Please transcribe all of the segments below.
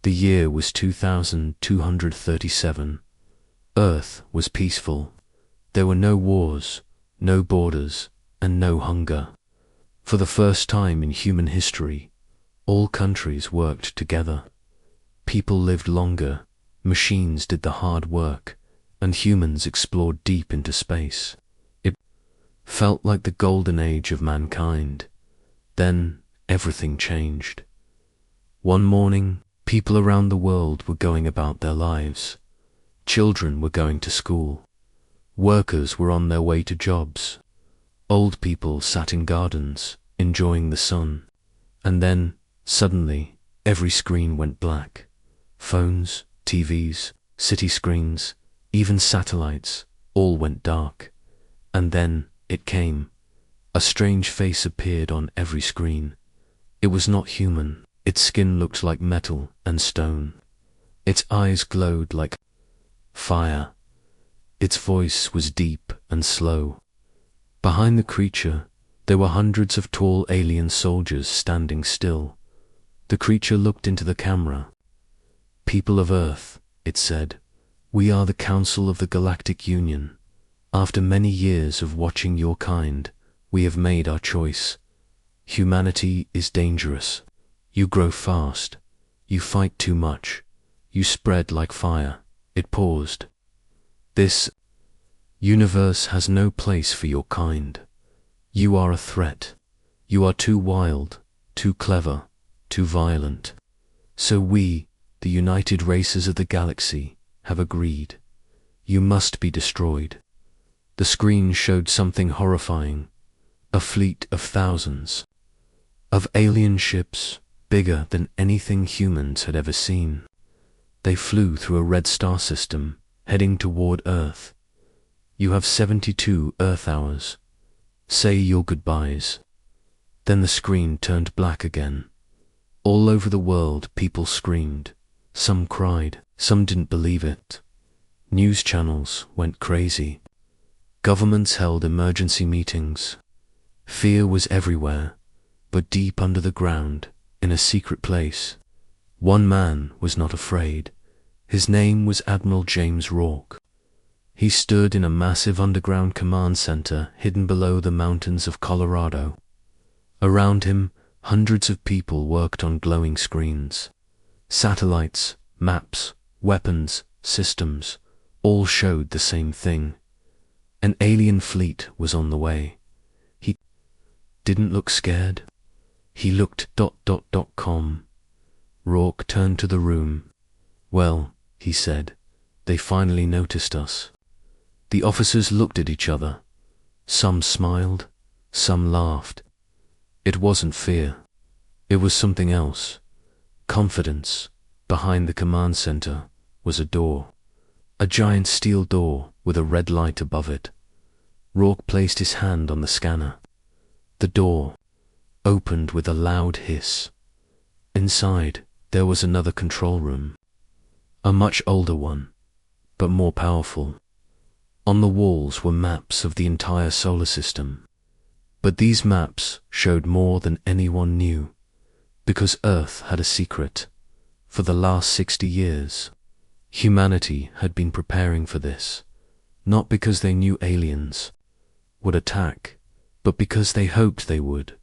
The year was 2237. Earth was peaceful. There were no wars, no borders, and no hunger. For the first time in human history, all countries worked together. People lived longer, machines did the hard work, and humans explored deep into space. It felt like the golden age of mankind. Then everything changed. One morning, people around the world were going about their lives. Children were going to school. Workers were on their way to jobs. Old people sat in gardens, enjoying the sun. And then, suddenly, every screen went black. Phones, TVs, city screens, even satellites, all went dark. And then it came. A strange face appeared on every screen. It was not human. Its skin looked like metal and stone. Its eyes glowed like fire. Its voice was deep and slow. Behind the creature, there were hundreds of tall alien soldiers standing still. The creature looked into the camera. "People of Earth," it said, "we are the Council of the Galactic Union. After many years of watching your kind, we have made our choice. Humanity is dangerous. You grow fast. You fight too much. You spread like fire." It paused. "This universe has no place for your kind. You are a threat. You are too wild, too clever, too violent. So we, the united races of the galaxy, have agreed. You must be destroyed." The screen showed something horrifying. A fleet of thousands. Of alien ships, bigger than anything humans had ever seen. They flew through a red star system, heading toward Earth. "You have 72 Earth hours. Say your goodbyes." Then the screen turned black again. All over the world, people screamed. Some cried, some didn't believe it. News channels went crazy. Governments held emergency meetings. Fear was everywhere, but deep under the ground, in a secret place, one man was not afraid. His name was Admiral James Rourke. He stood in a massive underground command center hidden below the mountains of Colorado. Around him, hundreds of people worked on glowing screens. Satellites, maps, weapons, systems, all showed the same thing. An alien fleet was on the way. He didn't look scared. He looked ... calm. Rourke turned to the room. "Well," he said, "they finally noticed us." The officers looked at each other. Some smiled, some laughed. It wasn't fear. It was something else. Confidence. Behind the command center was a door. A giant steel door with a red light above it. Rourke placed his hand on the scanner. The door opened with a loud hiss. Inside, there was another control room. A much older one, but more powerful. On the walls were maps of the entire solar system. But these maps showed more than anyone knew, because Earth had a secret. For the last 60 years, humanity had been preparing for this, not because they knew aliens would attack, but because they hoped they would.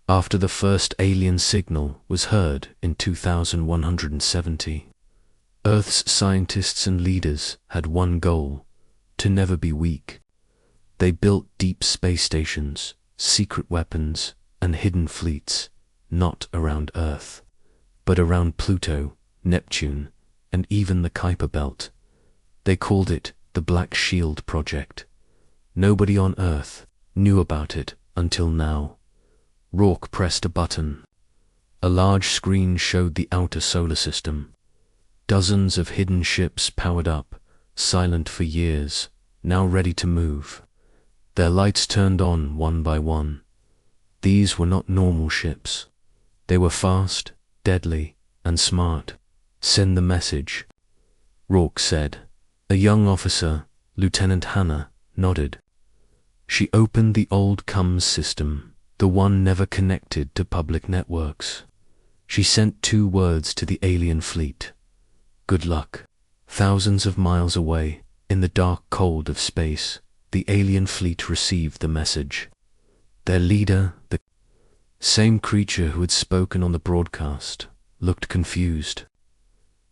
After the first alien signal was heard in 2170, Earth's scientists and leaders had one goal: to never be weak. They built deep space stations, secret weapons, and hidden fleets, not around Earth, but around Pluto, Neptune, and even the Kuiper Belt. They called it the Black Shield Project. Nobody on Earth knew about it until now. Rourke pressed a button. A large screen showed the outer solar system. Dozens of hidden ships powered up, silent for years, now ready to move. Their lights turned on one by one. These were not normal ships. They were fast, deadly, and smart. "Send the message," Rourke said. A young officer, Lieutenant Hannah, nodded. She opened the old comms system, the one never connected to public networks. She sent 2 words to the alien fleet. Good luck. Thousands of miles away, in the dark cold of space, the alien fleet received the message. Their leader, the same creature who had spoken on the broadcast, looked confused.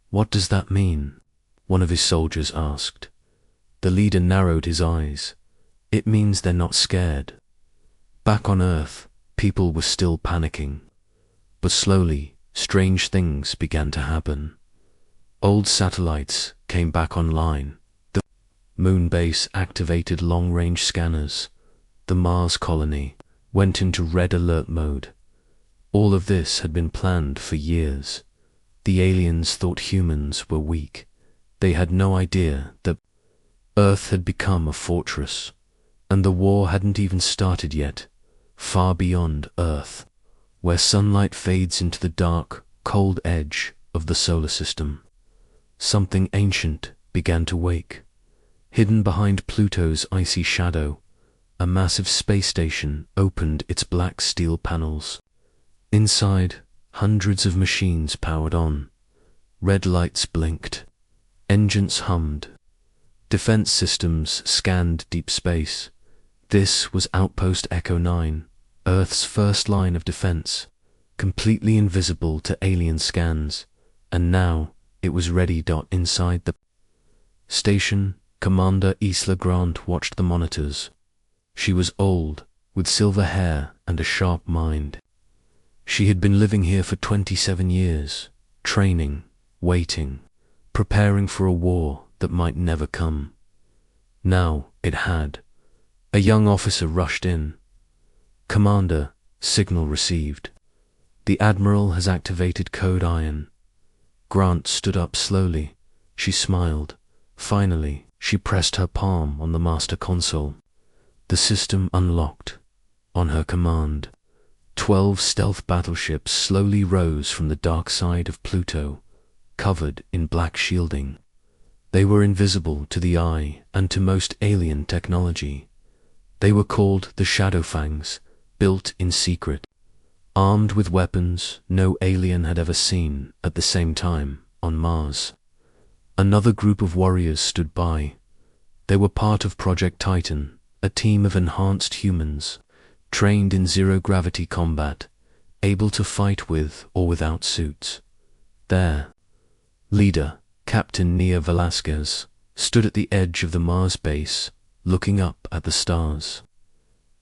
"What does that mean?" one of his soldiers asked. The leader narrowed his eyes. "It means they're not scared." Back on Earth, people were still panicking. But slowly, strange things began to happen. Old satellites came back online. The moon base activated long-range scanners. The Mars colony went into red alert mode. All of this had been planned for years. The aliens thought humans were weak. They had no idea that Earth had become a fortress, and the war hadn't even started yet, far beyond Earth, where sunlight fades into the dark, cold edge of the solar system. Something ancient began to wake. Hidden behind Pluto's icy shadow, a massive space station opened its black steel panels. Inside, hundreds of machines powered on. Red lights blinked. Engines hummed. Defense systems scanned deep space. This was Outpost Echo 9, Earth's first line of defense, completely invisible to alien scans, and now it was ready. Inside the station, Commander Isla Grant watched the monitors. She was old, with silver hair and a sharp mind. She had been living here for 27 years, training, waiting, preparing for a war that might never come. Now it had. A young officer rushed in. "Commander, signal received. The Admiral has activated Code Iron." Grant stood up slowly. She smiled. Finally, she pressed her palm on the master console. The system unlocked. On her command, 12 stealth battleships slowly rose from the dark side of Pluto, covered in black shielding. They were invisible to the eye and to most alien technology. They were called the Shadowfangs, built in secret, armed with weapons no alien had ever seen at the same time on Mars. Another group of warriors stood by. They were part of Project Titan, a team of enhanced humans, trained in zero-gravity combat, able to fight with or without suits. Their leader, Captain Nia Velasquez, stood at the edge of the Mars base, looking up at the stars.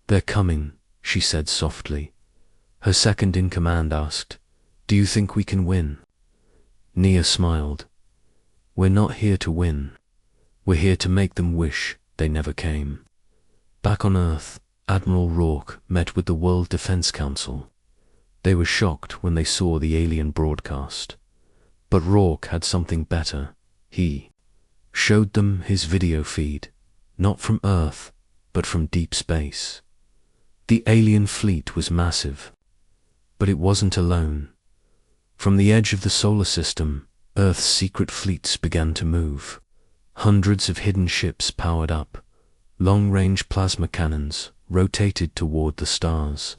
"They're coming," she said softly. Her second-in-command asked, "Do you think we can win?" Nia smiled. "We're not here to win. We're here to make them wish they never came." Back on Earth, Admiral Rourke met with the World Defense Council. They were shocked when they saw the alien broadcast. But Rourke had something better. He showed them his video feed, not from Earth, but from deep space. The alien fleet was massive, but it wasn't alone. From the edge of the solar system, Earth's secret fleets began to move. Hundreds of hidden ships powered up. Long-range plasma cannons rotated toward the stars.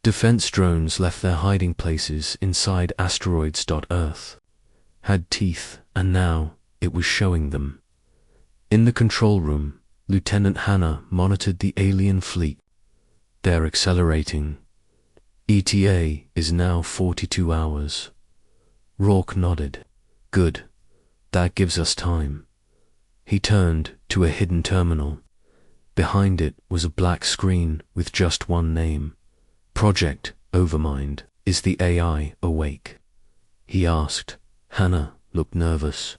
Defense drones left their hiding places inside asteroids. Earth had teeth, and now it was showing them. In the control room, Lieutenant Hannah monitored the alien fleet. "They're accelerating. ETA is now 42 hours. Rourke nodded. "Good. That gives us time." He turned to a hidden terminal. Behind it was a black screen with just one name. "Project Overmind. Is the AI awake?" he asked. Hannah looked nervous.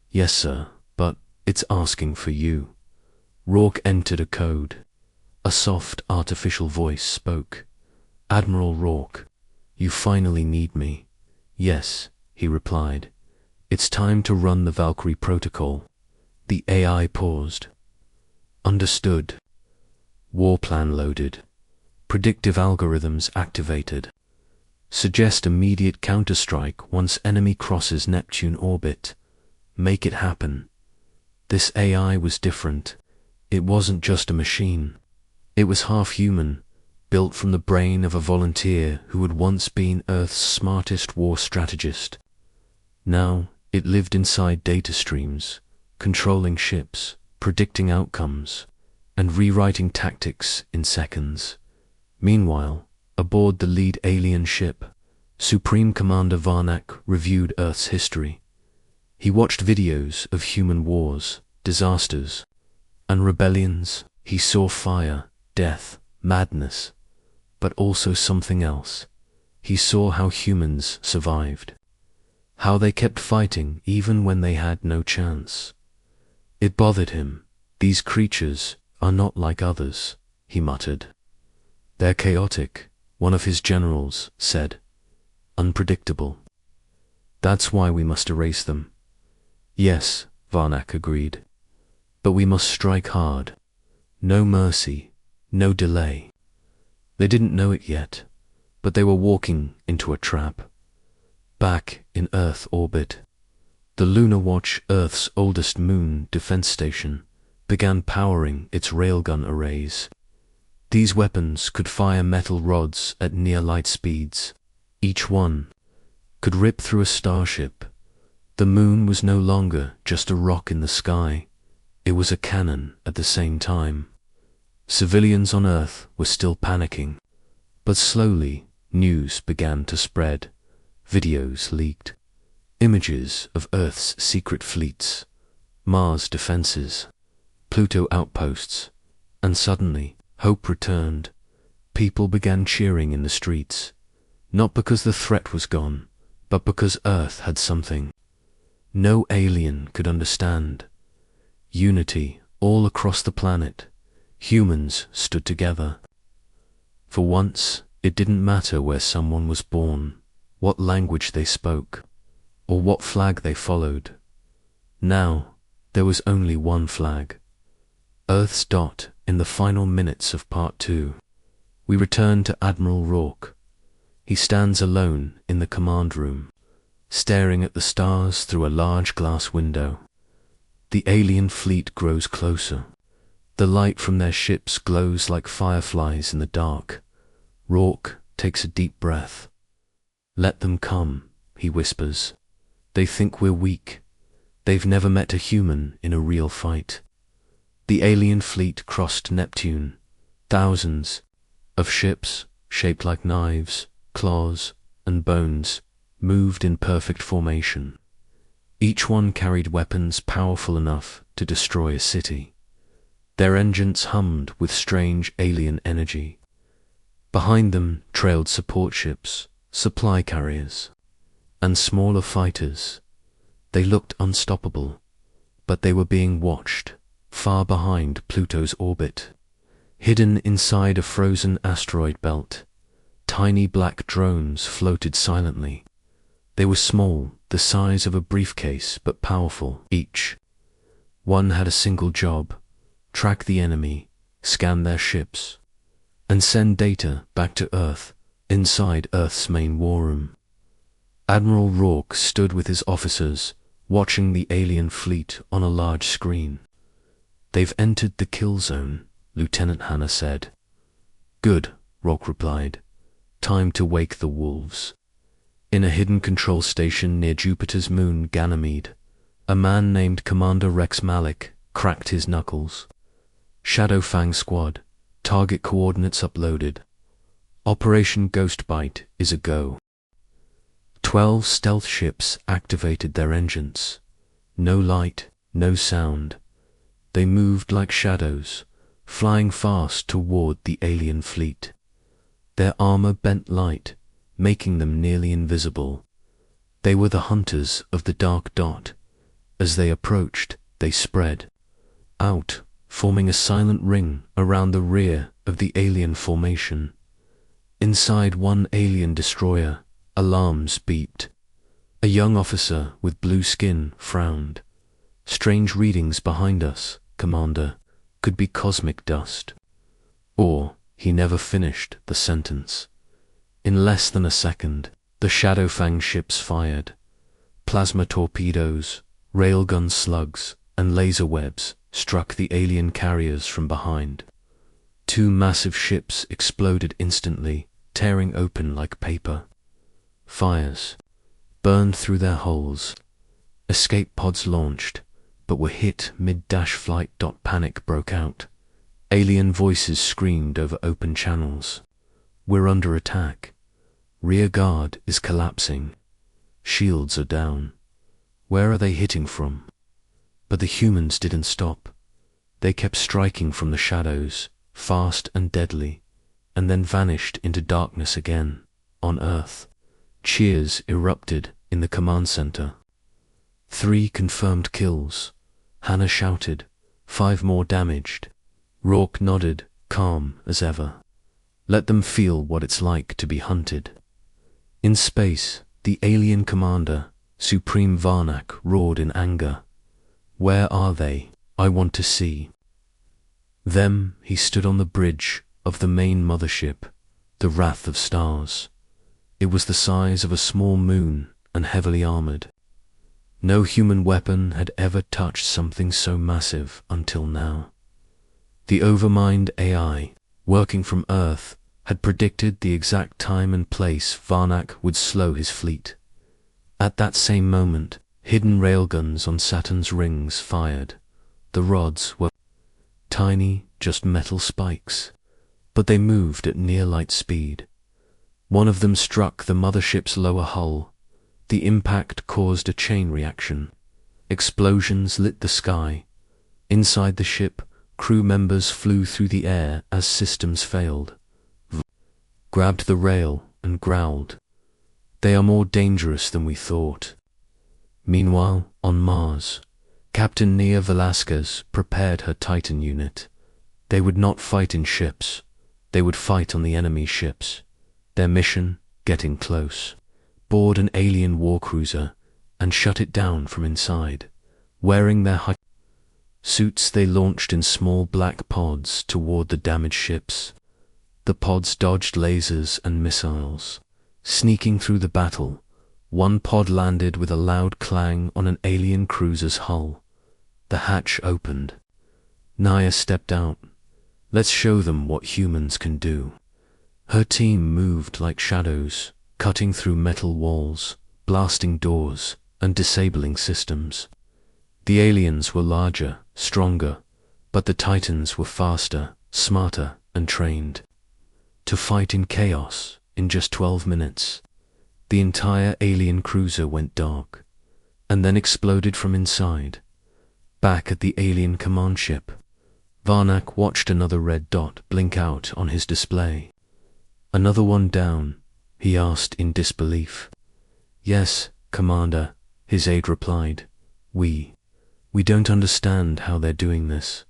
"Yes, sir, but it's asking for you." Rourke entered a code. A soft, artificial voice spoke. "Admiral Rourke, you finally need me." "Yes," he replied. "It's time to run the Valkyrie protocol." The AI paused. "Understood." War plan loaded. Predictive algorithms activated. Suggest immediate counterstrike once enemy crosses Neptune orbit. Make it happen. This AI was different. It wasn't just a machine. It was half human, built from the brain of a volunteer who had once been Earth's smartest war strategist. Now, it lived inside data streams, controlling ships, predicting outcomes, and rewriting tactics in seconds. Meanwhile, aboard the lead alien ship, Supreme Commander Varnak reviewed Earth's history. He watched videos of human wars, disasters, and rebellions. He saw fire, death, madness, but also something else. He saw how humans survived, how they kept fighting even when they had no chance. It bothered him. These creatures are not like others, he muttered. They're chaotic, one of his generals said. Unpredictable. That's why we must erase them. Yes, Varnak agreed. But we must strike hard. No mercy, no delay. They didn't know it yet, but they were walking into a trap. Back in Earth orbit, the Lunar Watch, Earth's oldest moon defense station, began powering its railgun arrays. These weapons could fire metal rods at near light speeds. Each one could rip through a starship. The moon was no longer just a rock in the sky. It was a cannon at the same time. Civilians on Earth were still panicking, but slowly news began to spread. Videos leaked. Images of Earth's secret fleets, Mars defenses, Pluto outposts, and suddenly hope returned. People began cheering in the streets, not because the threat was gone, but because Earth had something no alien could understand. Unity all across the planet. Humans stood together. For once, it didn't matter where someone was born, what language they spoke, or what flag they followed. Now, there was only one flag. Earth's dot in the final minutes of Part 2. We return to Admiral Rourke. He stands alone in the command room, staring at the stars through a large glass window. The alien fleet grows closer. The light from their ships glows like fireflies in the dark. Rourke takes a deep breath. Let them come, he whispers. They think we're weak. They've never met a human in a real fight. The alien fleet crossed Neptune. Thousands of ships, shaped like knives, claws, and bones, moved in perfect formation. Each one carried weapons powerful enough to destroy a city. Their engines hummed with strange alien energy. Behind them trailed support ships, supply carriers, and smaller fighters. They looked unstoppable, but they were being watched, far behind Pluto's orbit. Hidden inside a frozen asteroid belt, tiny black drones floated silently. They were small, the size of a briefcase, but powerful each. One had a single job: track the enemy, scan their ships, and send data back to Earth, inside Earth's main war room. Admiral Rourke stood with his officers, watching the alien fleet on a large screen. They've entered the kill zone, Lieutenant Hanna said. Good, Rourke replied. Time to wake the wolves. In a hidden control station near Jupiter's moon Ganymede, a man named Commander Rex Malik cracked his knuckles. Shadow Fang Squad, target coordinates uploaded. Operation Ghostbite is a go. 12 stealth ships activated their engines. No light, no sound. They moved like shadows, flying fast toward the alien fleet. Their armor bent light, making them nearly invisible. They were the hunters of the dark dot. As they approached, they spread out, forming a silent ring around the rear of the alien formation. Inside one alien destroyer, alarms beeped. A young officer with blue skin frowned. Strange readings behind us, Commander. Could be cosmic dust. Or he never finished the sentence. In less than a second, the Shadowfang ships fired. Plasma torpedoes, railgun slugs, and laser webs struck the alien carriers from behind. 2 massive ships exploded instantly, tearing open like paper. Fires burned through their hulls. Escape pods launched, but were hit mid-dash flight. Panic broke out. Alien voices screamed over open channels. "We're under attack. Rear guard is collapsing. Shields are down. Where are they hitting from?" But the humans didn't stop. They kept striking from the shadows, fast and deadly, and then vanished into darkness again. On Earth, cheers erupted in the command center. 3 confirmed kills. Hannah shouted, 5 more damaged. Rourke nodded, calm as ever. Let them feel what it's like to be hunted. In space, the alien commander, Supreme Varnak, roared in anger. "Where are they? I want to see them." He stood on the bridge of the main mothership, the Wrath of Stars. It was the size of a small moon and heavily armored. No human weapon had ever touched something so massive until now. The Overmind AI, working from Earth, had predicted the exact time and place Varnak would slow his fleet. At that same moment, hidden railguns on Saturn's rings fired. The rods were tiny, just metal spikes, but they moved at near light speed. One of them struck the mothership's lower hull. The impact caused a chain reaction. Explosions lit the sky. Inside the ship, crew members flew through the air as systems failed. Grabbed the rail and growled. "They are more dangerous than we thought." Meanwhile, on Mars, Captain Nia Velasquez prepared her Titan unit. They would not fight in ships. They would fight on the enemy ships. Their mission, getting close. Board an alien warcruiser and shut it down from inside. Wearing their high suits, they launched in small black pods toward the damaged ships. The pods dodged lasers and missiles. Sneaking through the battle, one pod landed with a loud clang on an alien cruiser's hull. The hatch opened. Nia stepped out. "Let's show them what humans can do." Her team moved like shadows, cutting through metal walls, blasting doors, and disabling systems. The aliens were larger, stronger, but the Titans were faster, smarter, and trained to fight in chaos. In just 12 minutes, the entire alien cruiser went dark, and then exploded from inside. Back at the alien command ship, Varnak watched another red dot blink out on his display. "Another one down?" he asked in disbelief. "Yes, Commander," his aide replied. We don't understand how they're doing this.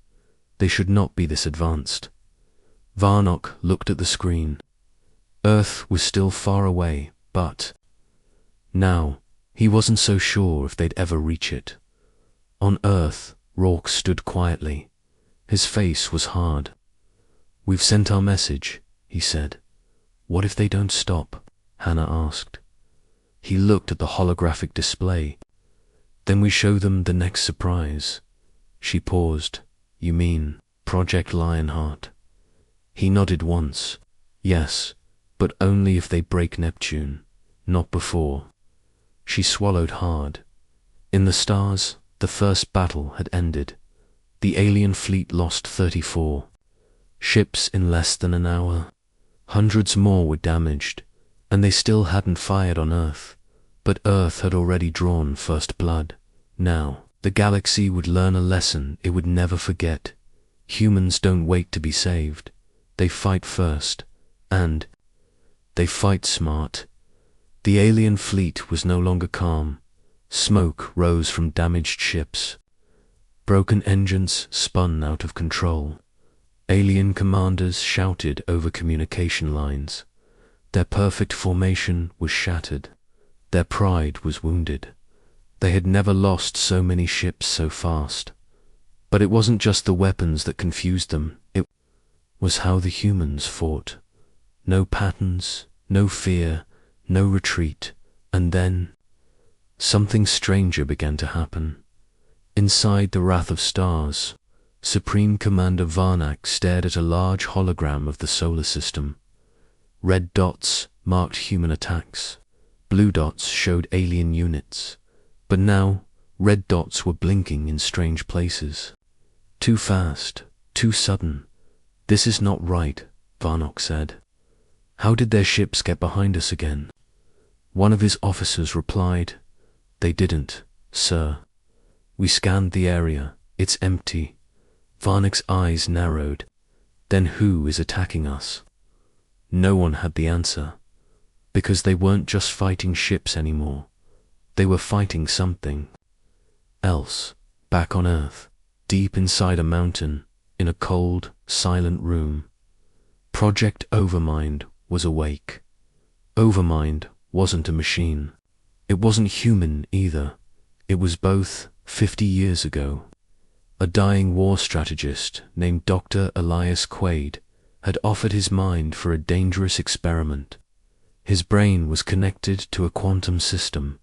They should not be this advanced." Varnak looked at the screen. Earth was still far away, but now he wasn't so sure if they'd ever reach it. On Earth, Rourke stood quietly. His face was hard. "We've sent our message," he said. "What if they don't stop?" Hannah asked. He looked at the holographic display. "Then we show them the next surprise." She paused. "You mean Project Lionheart?" He nodded once. "Yes, but only if they break Neptune, not before." She swallowed hard. In the stars, the first battle had ended. The alien fleet lost 34 ships in less than an hour. Hundreds more were damaged, and they still hadn't fired on Earth. But Earth had already drawn first blood. Now, the galaxy would learn a lesson it would never forget. Humans don't wait to be saved. They fight first, and they fight smart. The alien fleet was no longer calm. Smoke rose from damaged ships. Broken engines spun out of control. Alien commanders shouted over communication lines. Their perfect formation was shattered. Their pride was wounded. They had never lost so many ships so fast. But it wasn't just the weapons that confused them. It was how the humans fought. No patterns, no fear, no retreat. And then something stranger began to happen. Inside the Wrath of Stars, Supreme Commander Varnak stared at a large hologram of the solar system. Red dots marked human attacks. Blue dots showed alien units. But now, red dots were blinking in strange places. Too fast, too sudden. This is not right, Varnak said. How did their ships get behind us again? One of his officers replied, They didn't, sir. We scanned the area. It's empty. Varnak's eyes narrowed. Then who is attacking us? No one had the answer. Because they weren't just fighting ships anymore. They were fighting something else, back on Earth, deep inside a mountain, in a cold, silent room. Project Overmind was awake. Overmind wasn't a machine. It wasn't human either. It was both 50 years ago. A dying war strategist named Dr. Elias Quaid had offered his mind for a dangerous experiment. His brain was connected to a quantum system,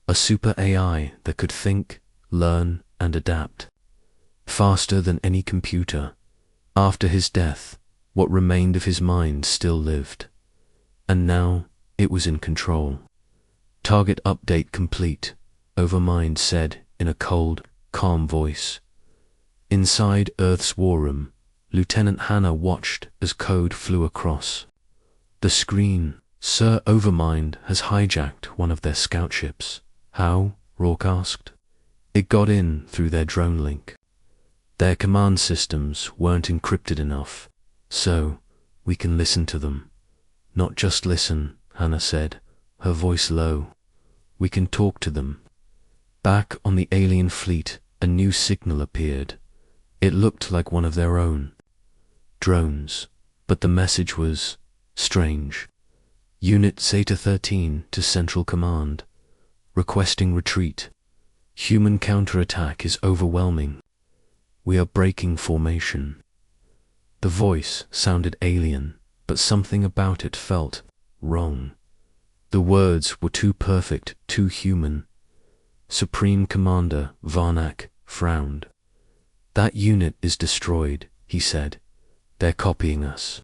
a super AI that could think, learn, and adapt. Faster than any computer. After his death, what remained of his mind still lived. And now, it was in control. Target update complete, Overmind said in a cold, calm voice. Inside Earth's war room, Lieutenant Hannah watched as code flew across. The screen, Sir Overmind has hijacked one of their scout ships. How? Rourke asked. It got in through their drone link. Their command systems weren't encrypted enough, so we can listen to them. Not just listen, Hannah said, her voice low. We can talk to them. Back on the alien fleet, a new signal appeared. It looked like one of their own drones, but the message was strange. Unit Zeta 13 to Central Command, requesting retreat. Human counterattack is overwhelming. We are breaking formation. The voice sounded alien, but something about it felt wrong. The words were too perfect, too human. Supreme Commander Varnak frowned. That unit is destroyed, he said. They're copying us.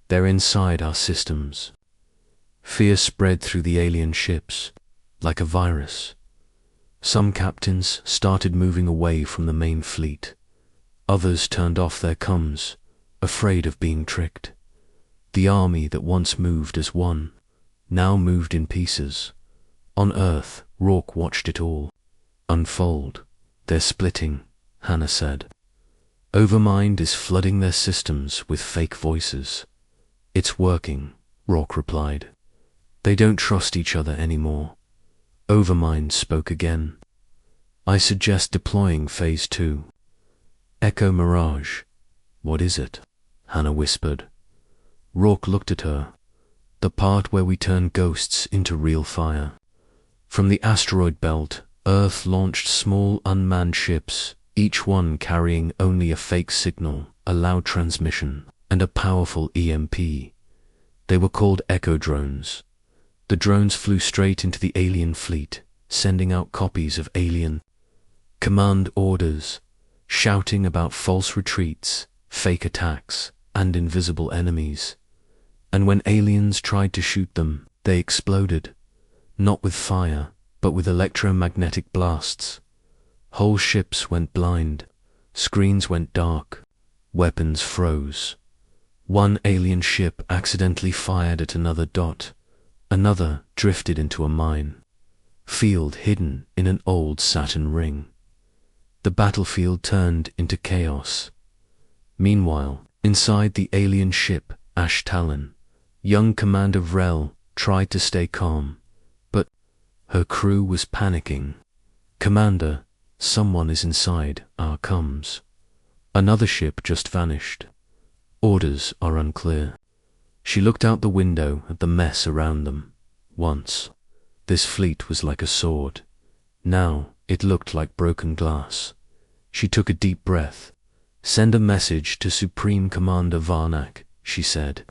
They're inside our systems. Fear spread through the alien ships, like a virus. Some captains started moving away from the main fleet. Others turned off their comms, afraid of being tricked. The army that once moved as one, now moved in pieces. On Earth, Rourke watched it all unfold. They're splitting, Hannah said. Overmind is flooding their systems with fake voices. It's working, Rourke replied. They don't trust each other anymore. Overmind spoke again. I suggest deploying Phase 2. Echo Mirage. What is it? Hannah whispered. Rourke looked at her. The part where we turn ghosts into real fire. From the asteroid belt, Earth launched small unmanned ships, each one carrying only a fake signal, a loud transmission, and a powerful EMP. They were called Echo drones. The drones flew straight into the alien fleet, sending out copies of alien command orders, shouting about false retreats, fake attacks, and invisible enemies. And when aliens tried to shoot them, they exploded, not with fire, but with electromagnetic blasts. Whole ships went blind, screens went dark, weapons froze. One alien ship accidentally fired at another dot, another drifted into a mine. Field hidden in an old Saturn ring. The battlefield turned into chaos. Meanwhile, inside the alien ship, Ash Talon, young Commander Vrel tried to stay calm, but her crew was panicking. Commander, someone is inside our comms. Another ship just vanished. Orders are unclear. She looked out the window at the mess around them. Once, this fleet was like a sword. Now, it looked like broken glass. She took a deep breath. Send a message to Supreme Commander Varnak, she said.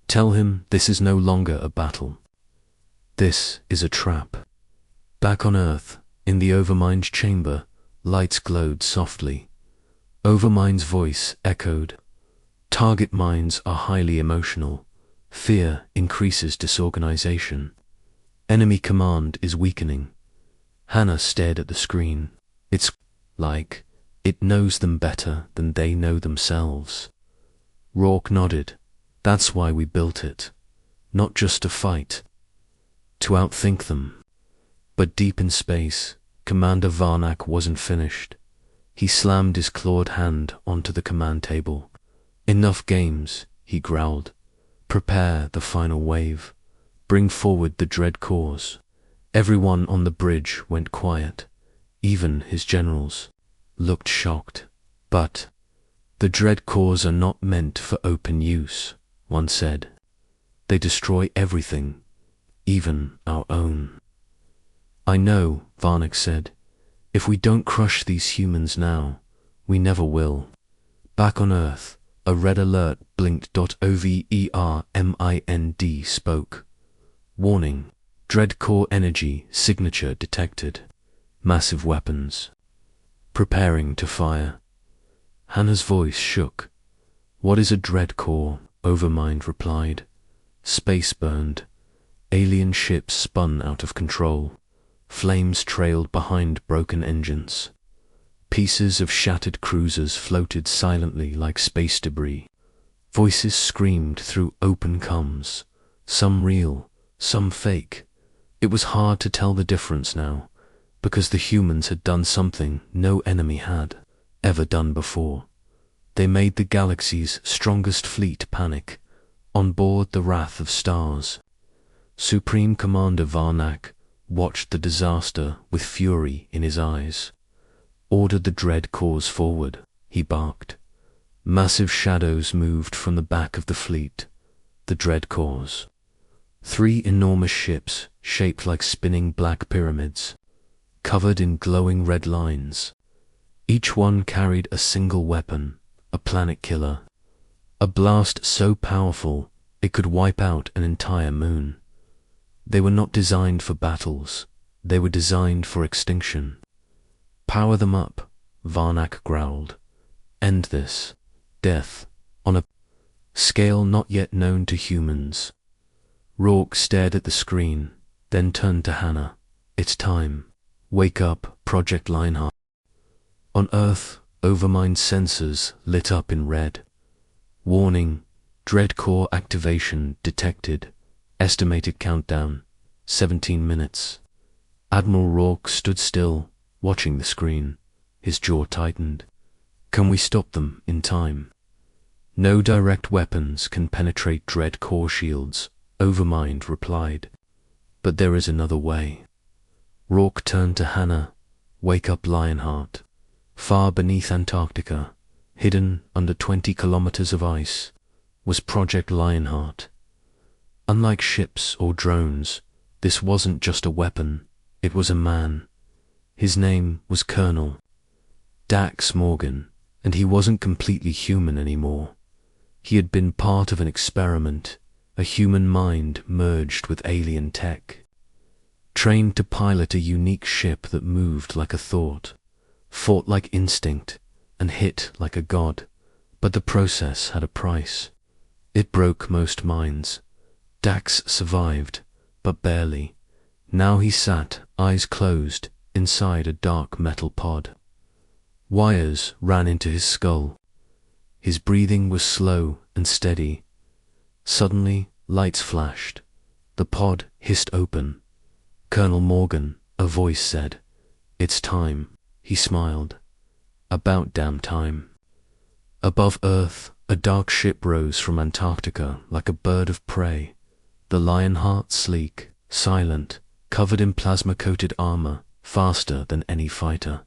Tell him this is no longer a battle. This is a trap. Back on Earth, in the Overmind chamber, lights glowed softly. Overmind's voice echoed. Target minds are highly emotional. Fear increases disorganization. Enemy command is weakening. Hannah stared at the screen. It's like it knows them better than they know themselves. Rourke nodded. That's why we built it. Not just to fight. To outthink them. But deep in space, Commander Varnak wasn't finished. He slammed his clawed hand onto the command table. Enough games, he growled. Prepare the final wave. Bring forward the dread cores. Everyone on the bridge went quiet. Even his generals looked shocked. But the dread cores are not meant for open use, one said. They destroy everything, even our own. I know, Varnak said. If we don't crush these humans now, we never will. Back on Earth, a red alert blinked. Overmind spoke. Warning, Dread Core Energy signature detected. Massive weapons. Preparing to fire. Hannah's voice shook. What is a Dread Core? Overmind replied. Space burned. Alien ships spun out of control. Flames trailed behind broken engines. Pieces of shattered cruisers floated silently like space debris. Voices screamed through open comms, some real, some fake. It was hard to tell the difference now, because the humans had done something no enemy had ever done before. They made the galaxy's strongest fleet panic, on board the Wrath of Stars. Supreme Commander Varnak watched the disaster with fury in his eyes. Ordered the dread cores forward, he barked. Massive shadows moved from the back of the fleet, the dread cores. 3 enormous ships, shaped like spinning black pyramids, covered in glowing red lines. Each one carried a single weapon, a planet killer. A blast so powerful it could wipe out an entire moon. They were not designed for battles, they were designed for extinction. Power them up, Varnak growled. End this. Death, on a scale not yet known to humans. Rourke stared at the screen, then turned to Hannah. It's time. Wake up, Project Lionheart. On Earth, Overmind sensors lit up in red. Warning, Dread Core activation detected. Estimated countdown, 17 minutes. Admiral Rourke stood still, watching the screen. His jaw tightened. Can we stop them in time? No direct weapons can penetrate Dread Core shields, Overmind replied. But there is another way. Rourke turned to Hannah. Wake up, Lionheart. Far beneath Antarctica, hidden under 20 kilometers of ice, was Project Lionheart. Unlike ships or drones, this wasn't just a weapon, it was a man. His name was Colonel Dax Morgan, and he wasn't completely human anymore. He had been part of an experiment, a human mind merged with alien tech. Trained to pilot a unique ship that moved like a thought, fought like instinct, and hit like a god. But the process had a price. It broke most minds. Dax survived, but barely. Now he sat, eyes closed, inside a dark metal pod. Wires ran into his skull. His breathing was slow and steady. Suddenly, lights flashed. The pod hissed open. Colonel Morgan, a voice said. It's time. He smiled. About damn time. Above Earth, a dark ship rose from Antarctica like a bird of prey. The Lionheart, sleek, silent, covered in plasma-coated armor, faster than any fighter.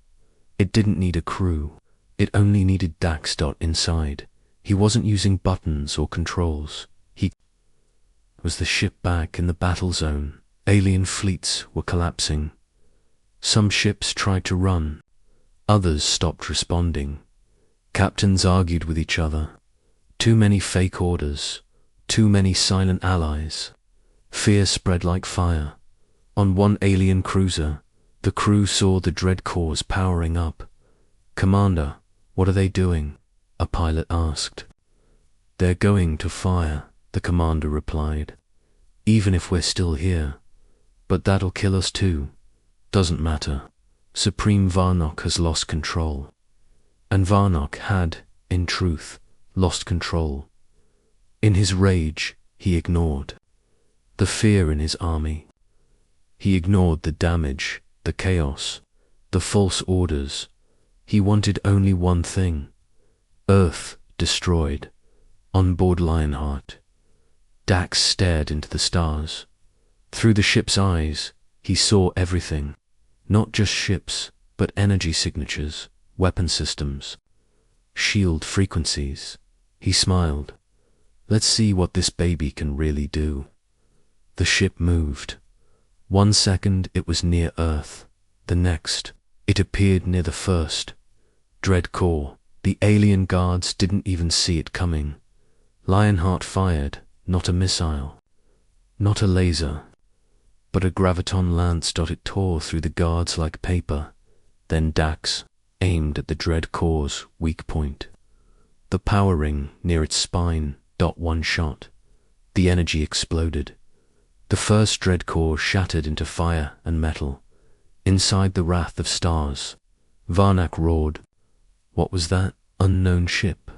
It didn't need a crew. It only needed Dax. Inside. He wasn't using buttons or controls. He was the ship back in the battle zone. Alien fleets were collapsing. Some ships tried to run. Others stopped responding. Captains argued with each other. Too many fake orders. Too many silent allies. Fear spread like fire. On one alien cruiser, the crew saw the dread cores powering up. Commander, What are they doing? A pilot asked. They're going to fire, the commander replied. Even if we're still here. But that'll kill us too. Doesn't matter. Supreme Varnock has lost control. And Varnock had, in truth, lost control. In his rage, he ignored the fear in his army. He ignored the damage, the chaos, the false orders. He wanted only one thing. Earth destroyed. On board Lionheart. Dax stared into the stars. Through the ship's eyes, he saw everything. Not just ships, but energy signatures, weapon systems, shield frequencies. He smiled. Let's see what this baby can really do. The ship moved. 1 second it was near Earth. The next, it appeared near the first. Dread core. The alien guards didn't even see it coming. Lionheart fired, not a missile, not a laser, but a graviton lance. It tore through the guards like paper. Then Dax aimed at the Dread core's weak point. The power ring near its spine. One shot. The energy exploded. The first Dread core shattered into fire and metal. Inside the wrath of stars, Varnock roared. What was that? Unknown ship.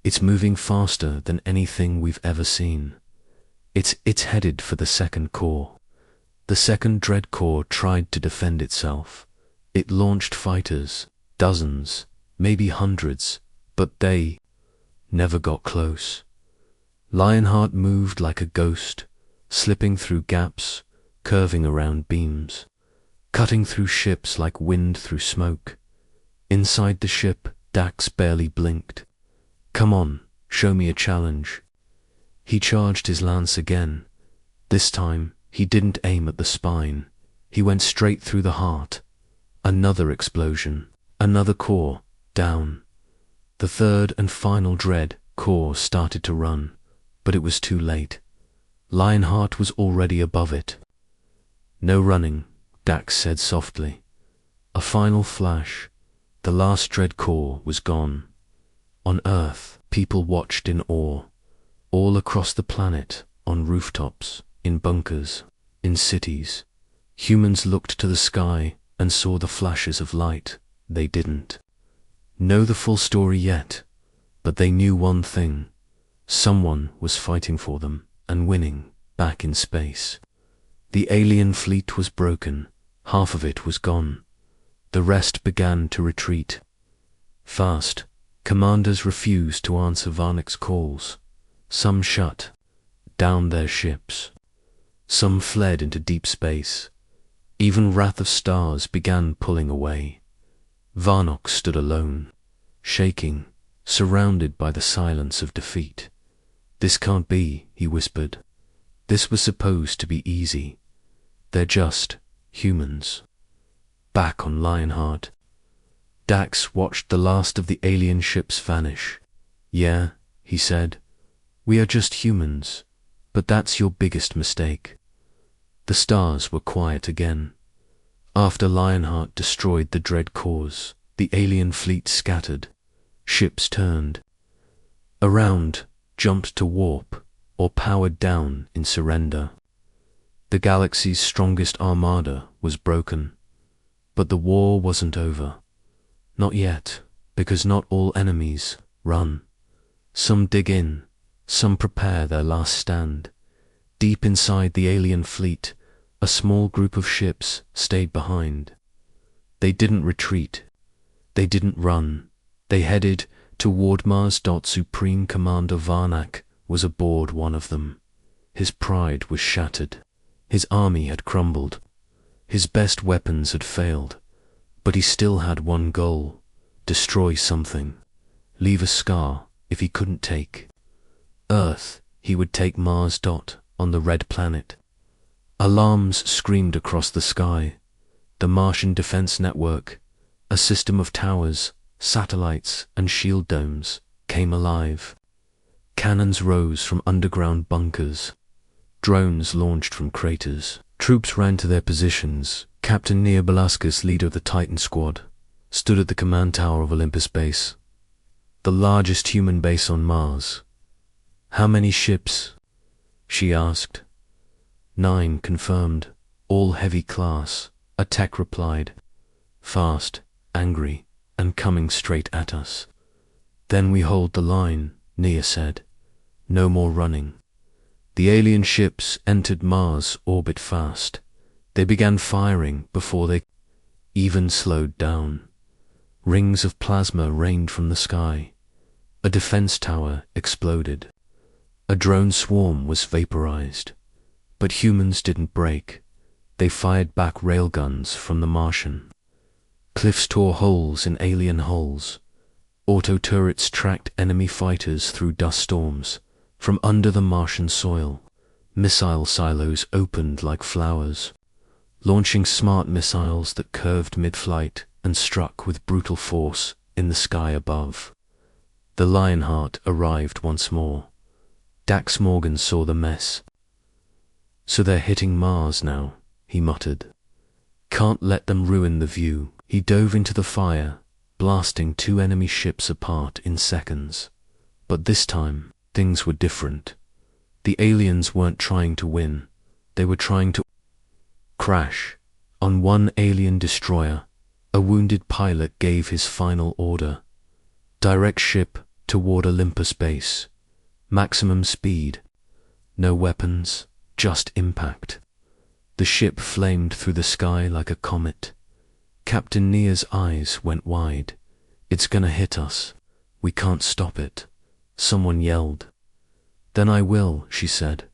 It's moving faster than anything we've ever seen. It's headed for the second core. The second Dread core tried to defend itself. It launched fighters, dozens, maybe hundreds, but they never got close. Lionheart moved like a ghost, slipping through gaps, curving around beams, cutting through ships like wind through smoke. Inside the ship, Dax barely blinked. Come on, show me a challenge. He charged his lance again. This time, he didn't aim at the spine. He went straight through the heart. Another explosion. Another core, down. The third and final Dread core started to run, but it was too late. Lionheart was already above it. No running, Dax said softly. A final flash. The last Dread core was gone. On Earth, people watched in awe. All across the planet, on rooftops, in bunkers, in cities. Humans looked to the sky and saw the flashes of light. They didn't know the full story yet, but they knew one thing. Someone was fighting for them and winning back in space. The alien fleet was broken. Half of it was gone. The rest began to retreat. Fast, commanders refused to answer Varnock's calls. Some shut down their ships. Some fled into deep space. Even Wrath of Stars began pulling away. Varnock stood alone, shaking, surrounded by the silence of defeat. This can't be, he whispered. This was supposed to be easy. They're just humans. Back on Lionheart, Dax watched the last of the alien ships vanish. Yeah, he said, we are just humans, but that's your biggest mistake. The stars were quiet again. After Lionheart destroyed the Dread cores, the alien fleet scattered. Ships turned around, jumped to warp, or powered down in surrender. The galaxy's strongest armada was broken. But the war wasn't over. Not yet, because not all enemies run. Some dig in, some prepare their last stand. Deep inside the alien fleet, a small group of ships stayed behind. They didn't retreat. They didn't run. They headed toward Mars. Supreme Commander Varnock was aboard one of them. His pride was shattered. His army had crumbled. His best weapons had failed. But he still had one goal: destroy something. Leave a scar if he couldn't take Earth, he would take Mars. On the red planet. Alarms screamed across the sky. The Martian Defense Network, a system of towers, satellites, and shield domes, came alive. Cannons rose from underground bunkers. Drones launched from craters. Troops ran to their positions. Captain Neo Belascus, leader of the Titan Squad, stood at the command tower of Olympus Base, the largest human base on Mars. How many ships? She asked. 9 confirmed, all heavy class, a tech replied. Fast, angry, and coming straight at us. Then we hold the line, Nia said. No more running. The alien ships entered Mars orbit fast. They began firing before they even slowed down. Rings of plasma rained from the sky. A defense tower exploded. A drone swarm was vaporized. But humans didn't break. They fired back railguns from the Martian. Cliffs tore holes in alien hulls. Auto turrets tracked enemy fighters through dust storms. From under the Martian soil, missile silos opened like flowers, launching smart missiles that curved mid-flight and struck with brutal force in the sky above. The Lionheart arrived once more. Dax Morgan saw the mess. So they're hitting Mars now, he muttered. Can't let them ruin the view. He dove into the fire, blasting 2 enemy ships apart in seconds. But this time, things were different. The aliens weren't trying to win. They were trying to crash. On one alien destroyer, a wounded pilot gave his final order. Direct ship toward Olympus base. Maximum speed. No weapons, just impact. The ship flamed through the sky like a comet. Captain Nia's eyes went wide. It's gonna hit us. We can't stop it. Someone yelled. Then I will, she said.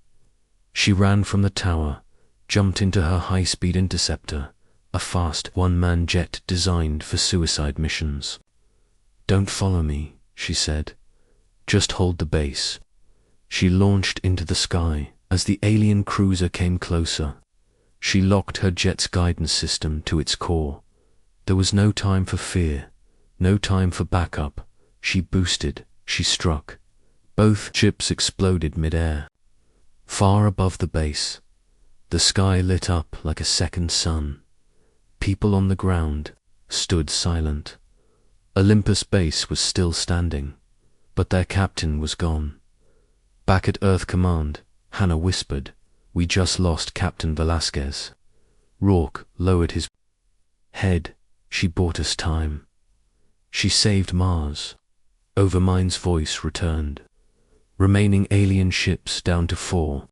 She ran from the tower, jumped into her high-speed interceptor, a fast one-man jet designed for suicide missions. Don't follow me, she said. Just hold the base. She launched into the sky as the alien cruiser came closer. She locked her jet's guidance system to its core. There was no time for fear, no time for backup. She boosted, she struck. Both ships exploded mid-air. Far above the base, the sky lit up like a second sun. People on the ground stood silent. Olympus base was still standing, but their captain was gone. Back at Earth Command, Hannah whispered, "We just lost Captain Velasquez." Rourke lowered his head. She bought us time. She saved Mars. Overmind's voice returned. Remaining alien ships down to 4.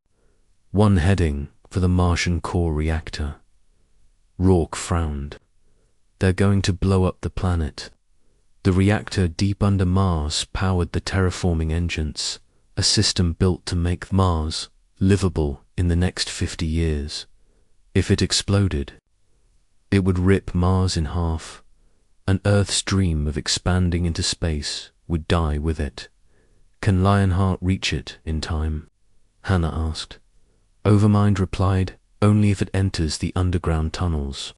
1 heading for the Martian core reactor. Rourke frowned. They're going to blow up the planet. The reactor deep under Mars powered the terraforming engines, a system built to make Mars livable in the next 50 years. If it exploded, it would rip Mars in half, and Earth's dream of expanding into space would die with it. Can Lionheart reach it in time? Hannah asked. Overmind replied, only if it enters the underground tunnels.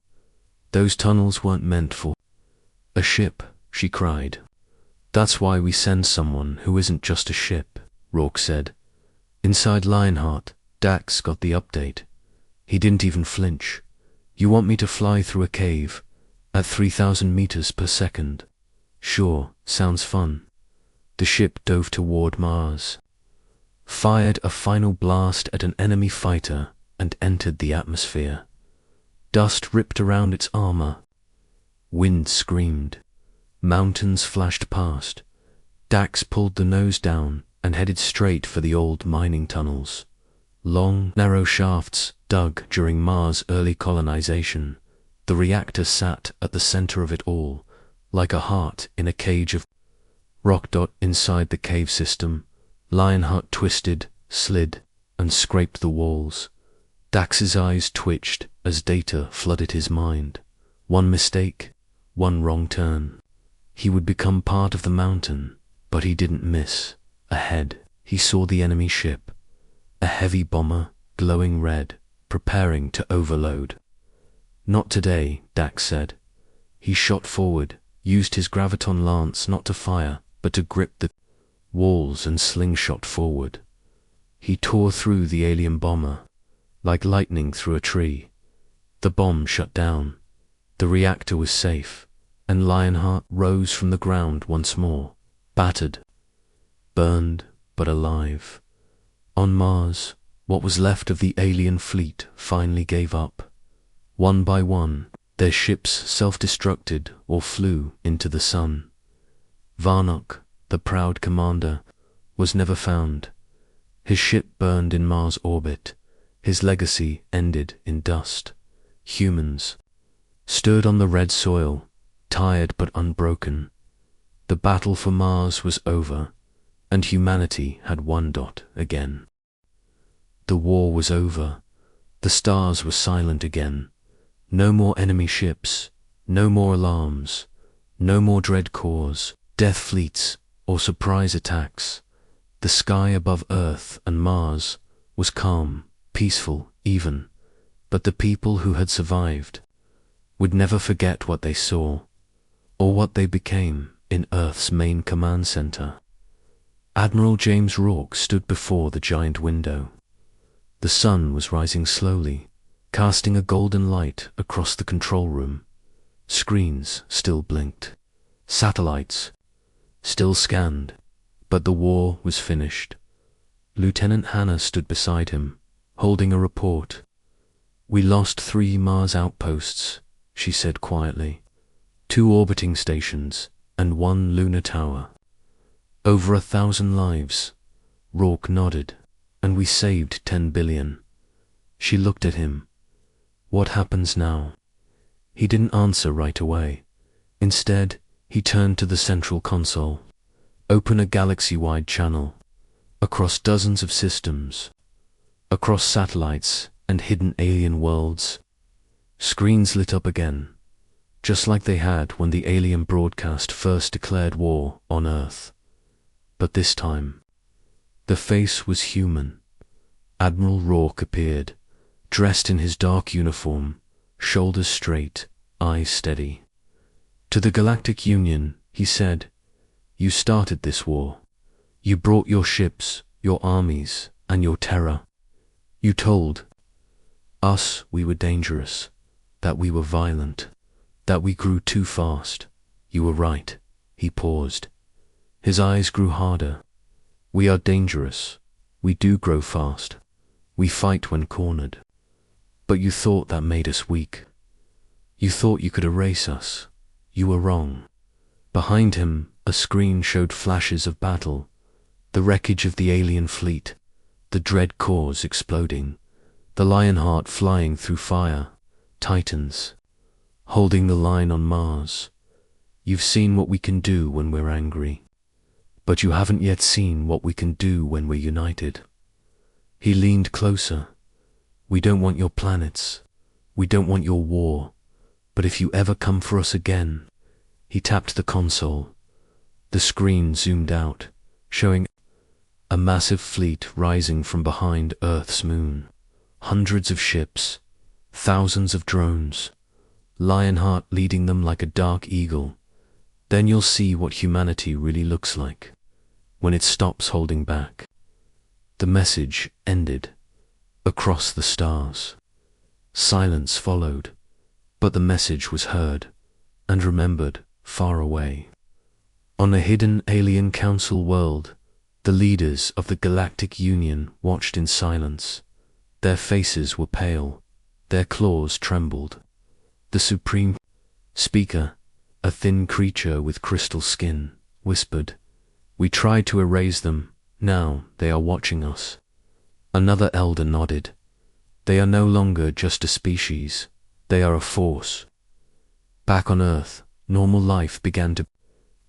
Those tunnels weren't meant for a ship, she cried. That's why we send someone who isn't just a ship, Rourke said. Inside Lionheart, Dax got the update. He didn't even flinch. You want me to fly through a cave at 3,000 meters per second? Sure, sounds fun. The ship dove toward Mars, fired a final blast at an enemy fighter, and entered the atmosphere. Dust ripped around its armor. Wind screamed. Mountains flashed past. Dax pulled the nose down and headed straight for the old mining tunnels. Long, narrow shafts dug during Mars' early colonization. The reactor sat at the center of it all, like a heart in a cage of rock. Inside the cave system, Lionheart twisted, slid, and scraped the walls. Dax's eyes twitched as data flooded his mind. One mistake, one wrong turn. He would become part of the mountain, but he didn't miss. Ahead, he saw the enemy ship, a heavy bomber, glowing red, preparing to overload. Not today, Dax said. He shot forward, used his graviton lance not to fire, but to grip the walls and slingshot forward. He tore through the alien bomber, like lightning through a tree. The bomb shut down. The reactor was safe, and Lionheart rose from the ground once more, battered, burned, but alive. On Mars, what was left of the alien fleet finally gave up. One by one, their ships self-destructed or flew into the sun. Varnock, the proud commander, was never found. His ship burned in Mars' orbit. His legacy ended in dust. Humans stood on the red soil, tired but unbroken. The battle for Mars was over, and humanity had one dot again. The war was over. The stars were silent again. No more enemy ships, no more alarms, no more dread corps, death fleets, or surprise attacks. The sky above Earth and Mars was calm, peaceful even, but the people who had survived would never forget what they saw, or what they became in Earth's main command center. Admiral James Rourke stood before the giant window. The sun was rising slowly, casting a golden light across the control room. Screens still blinked. Satellites still scanned, but the war was finished. Lieutenant Hannah stood beside him, holding a report. "We lost 3 Mars outposts," she said quietly. 2 orbiting stations and 1 lunar tower. Over 1,000 lives. Rourke nodded. "And we saved 10 billion. She looked at him. "What happens now?" He didn't answer right away. Instead, he turned to the central console. "Open a galaxy-wide channel. Across dozens of systems. Across satellites and hidden alien worlds." Screens lit up again, just like they had when the alien broadcast first declared war on Earth. But this time, the face was human. Admiral Rourke appeared, dressed in his dark uniform, shoulders straight, eyes steady. "To the Galactic Union," he said, "you started this war. You brought your ships, your armies, and your terror. You told us we were dangerous, that we were violent, that we grew too fast. You were right." He paused. His eyes grew harder. "We are dangerous. We do grow fast. We fight when cornered. But you thought that made us weak. You thought you could erase us. You were wrong." Behind him, a screen showed flashes of battle, the wreckage of the alien fleet, the dread corps exploding, the Lionheart flying through fire, Titans holding the line on Mars. "You've seen what we can do when we're angry, but you haven't yet seen what we can do when we're united." He leaned closer. "We don't want your planets. We don't want your war. But if you ever come for us again..." He tapped the console. The screen zoomed out, showing a massive fleet rising from behind Earth's moon. Hundreds of ships, thousands of drones, Lionheart leading them like a dark eagle. "Then you'll see what humanity really looks like, when it stops holding back." The message ended. Across the stars, silence followed, but the message was heard and remembered far away. On a hidden alien council world, the leaders of the Galactic Union watched in silence. Their faces were pale, their claws trembled. The Supreme Speaker, a thin creature with crystal skin, whispered, "We tried to erase them. Now they are watching us." Another elder nodded. "They are no longer just a species. They are a force." Back on Earth, normal life began to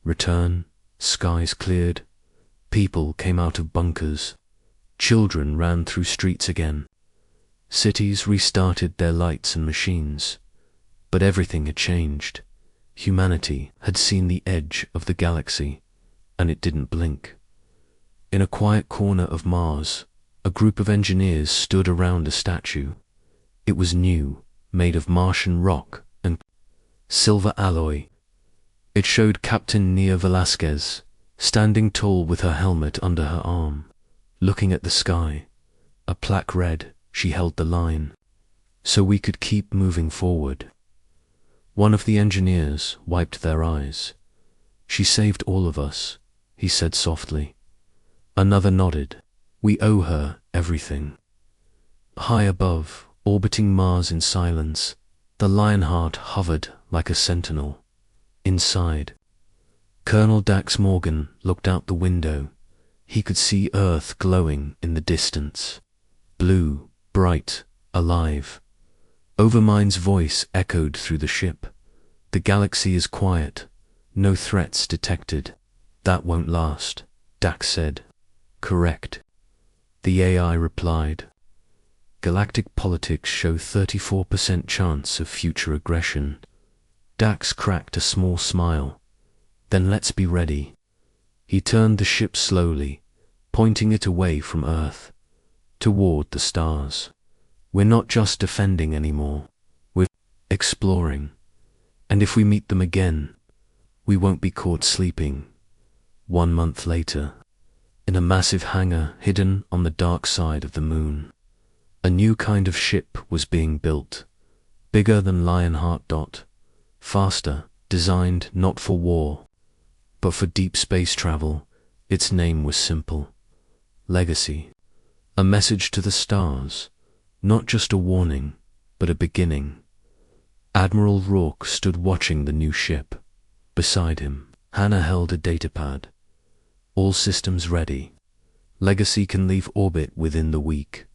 return. Skies cleared. People came out of bunkers. Children ran through streets again. Cities restarted their lights and machines. But everything had changed. Humanity had seen the edge of the galaxy, and it didn't blink. In a quiet corner of Mars, a group of engineers stood around a statue. It was new, made of Martian rock and silver alloy. It showed Captain Nia Velasquez, standing tall with her helmet under her arm, looking at the sky. A plaque read, she held the line, "So we could keep moving forward." One of the engineers wiped their eyes. "She saved all of us. he said softly. Another nodded. We owe her everything. High above, orbiting Mars in silence, the Lionheart hovered like a sentinel. Inside, Colonel Dax Morgan looked out the window. He could see Earth glowing in the distance. Blue, bright, alive. Overmind's voice echoed through the ship. The galaxy is quiet. No threats detected. That won't last, Dax said. Correct. The AI replied. Galactic politics show 34% chance of future aggression. Dax cracked a small smile. Then let's be ready. He turned the ship slowly, pointing it away from Earth, toward the stars. We're not just defending anymore. We're exploring. And if we meet them again, we won't be caught sleeping. 1 month later, in a massive hangar hidden on the dark side of the moon, a new kind of ship was being built, bigger than Lionheart. Faster, designed not for war, but for deep space travel. Its name was simple. Legacy. A message to the stars. Not just a warning, but a beginning. Admiral Rourke stood watching the new ship. Beside him, Hannah held a datapad. All systems ready. Legacy can leave orbit within the week.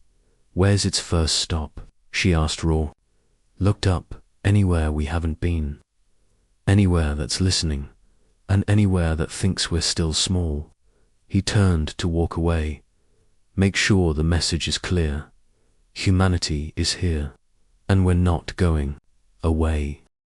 Where's its first stop? She asked Rourke. Looked up. Anywhere we haven't been. Anywhere that's listening. And anywhere that thinks we're still small. He turned to walk away. Make sure the message is clear. Humanity is here. And we're not going away.